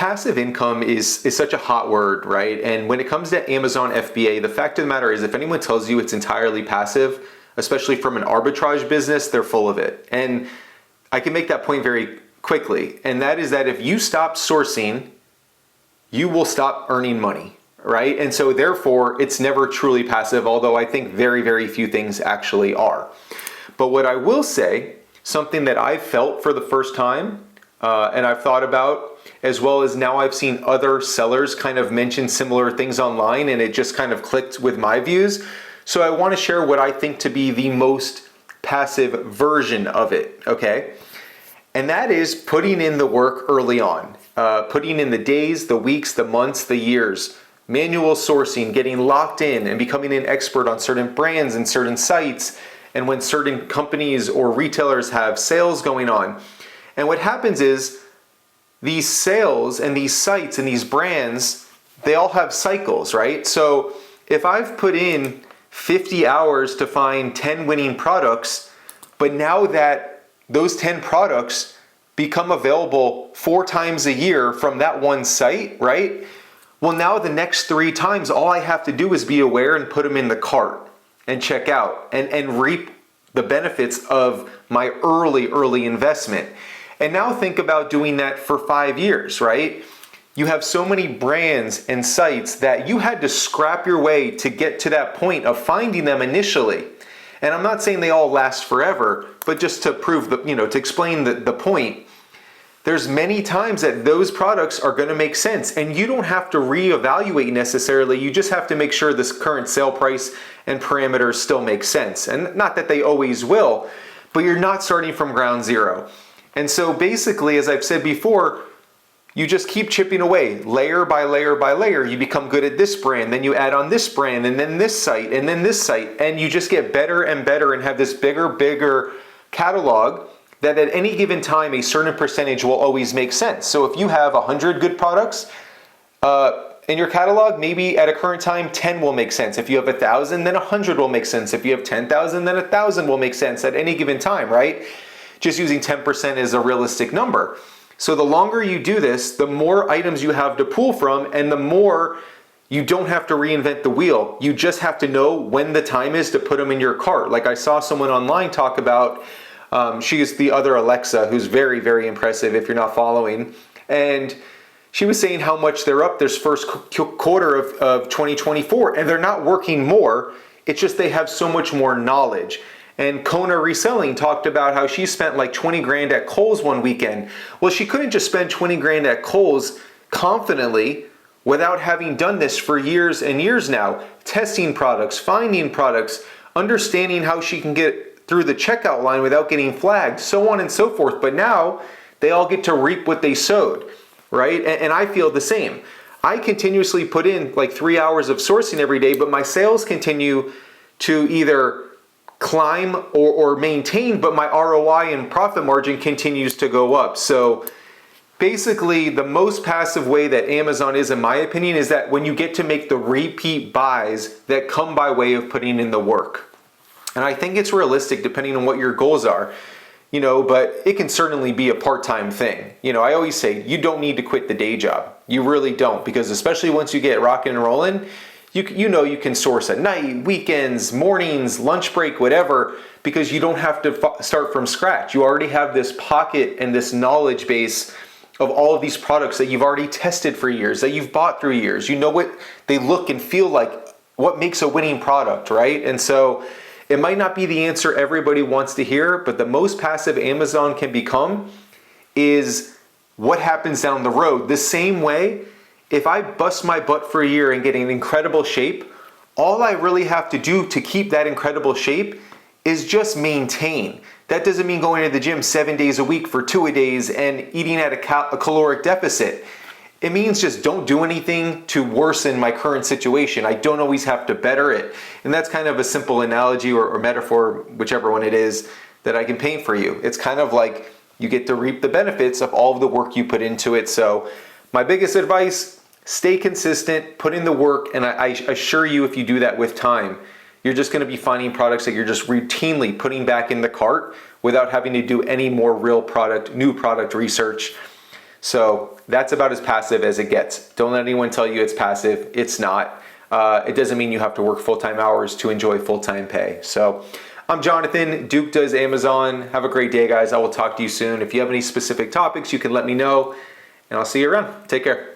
passive income is such a hot word, right? And when it comes to Amazon FBA, the fact of the matter is if anyone tells you it's entirely passive, especially from an arbitrage business, they're full of it. And I can make that point very quickly. And that is that if you stop sourcing, you will stop earning money, right? And so therefore it's never truly passive, although I think very, very few things actually are. But what I will say, something that I've felt for the first time, and I've thought about, as well as now I've seen other sellers kind of mention similar things online, and it just kind of clicked with my views. So I want to share what I think to be the most passive version of it, okay? And that is putting in the work early on, putting in the days, the weeks, the months, the years, manual sourcing, getting locked in and becoming an expert on certain brands and certain sites, and when certain companies or retailers have sales going on. And what happens is these sales and these sites and these brands, they all have cycles, right? So if I've put in 50 hours to find 10 winning products, but now that those 10 products become available 4 times a year from that one site, right? Well, now the next 3 times, all I have to do is be aware and put them in the cart and check out and reap the benefits of my early investment. And now think about doing that for 5 years, right? You have so many brands and sites that you had to scrap your way to get to that point of finding them initially. And I'm not saying they all last forever, but just to prove the, to explain the point, there's many times that those products are going to make sense and you don't have to reevaluate necessarily. You just have to make sure this current sale price and parameters still make sense. And not that they always will, but you're not starting from ground zero. And so basically, as I've said before, you just keep chipping away, layer by layer by layer. You become good at this brand, then you add on this brand, and then this site, and then this site, and you just get better and better and have this bigger catalog that at any given time, a certain percentage will always make sense. So if you have 100 good products in your catalog, maybe at a current time, 10 will make sense. If you have 1,000, then 100 will make sense. If you have 10,000, then 1,000 will make sense at any given time, right? Just using 10% is a realistic number. So the longer you do this, the more items you have to pull from, and the more you don't have to reinvent the wheel. You just have to know when the time is to put them in your cart. Like I saw someone online talk about, she is the other Alexa, who's very, very impressive if you're not following. And she was saying how much they're up this first quarter of 2024, and they're not working more. It's just they have so much more knowledge. And Kona Reselling talked about how she spent like 20 grand at Kohl's one weekend. Well, she couldn't just spend 20 grand at Kohl's confidently without having done this for years and years now, testing products, finding products, understanding how she can get through the checkout line without getting flagged, so on and so forth. But now they all get to reap what they sowed, right? And I feel the same. I continuously put in like 3 hours of sourcing every day, but my sales continue to either climb or maintain, but my ROI and profit margin continues to go up. So basically the most passive way that Amazon is, in my opinion, is that when you get to make the repeat buys that come by way of putting in the work. And I think it's realistic depending on what your goals are, but it can certainly be a part-time thing. I always say you don't need to quit the day job. You really don't, because especially once you get rocking and rolling, you can source at night, weekends, mornings, lunch break, whatever, because you don't have to start from scratch. You already have this pocket and this knowledge base of all of these products that you've already tested for years, that you've bought through years. You know what they look and feel like, what makes a winning product, right? And so it might not be the answer everybody wants to hear, but the most passive Amazon can become is what happens down the road. The same way, if I bust my butt for a year and get in incredible shape, all I really have to do to keep that incredible shape is just maintain. That doesn't mean going to the gym 7 days a week for 2 days and eating at a caloric deficit. It means just don't do anything to worsen my current situation. I don't always have to better it. And that's kind of a simple analogy or metaphor, whichever one it is, that I can paint for you. It's kind of like you get to reap the benefits of all of the work you put into it. So my biggest advice, stay consistent, put in the work, and I assure you if you do that with time, you're just gonna be finding products that you're just routinely putting back in the cart without having to do any more real new product research. So that's about as passive as it gets. Don't let anyone tell you it's passive. It's not. It doesn't mean you have to work full-time hours to enjoy full-time pay. So I'm Jonathan. Duke does Amazon. Have a great day, guys. I will talk to you soon. If you have any specific topics, you can let me know, and I'll see you around. Take care.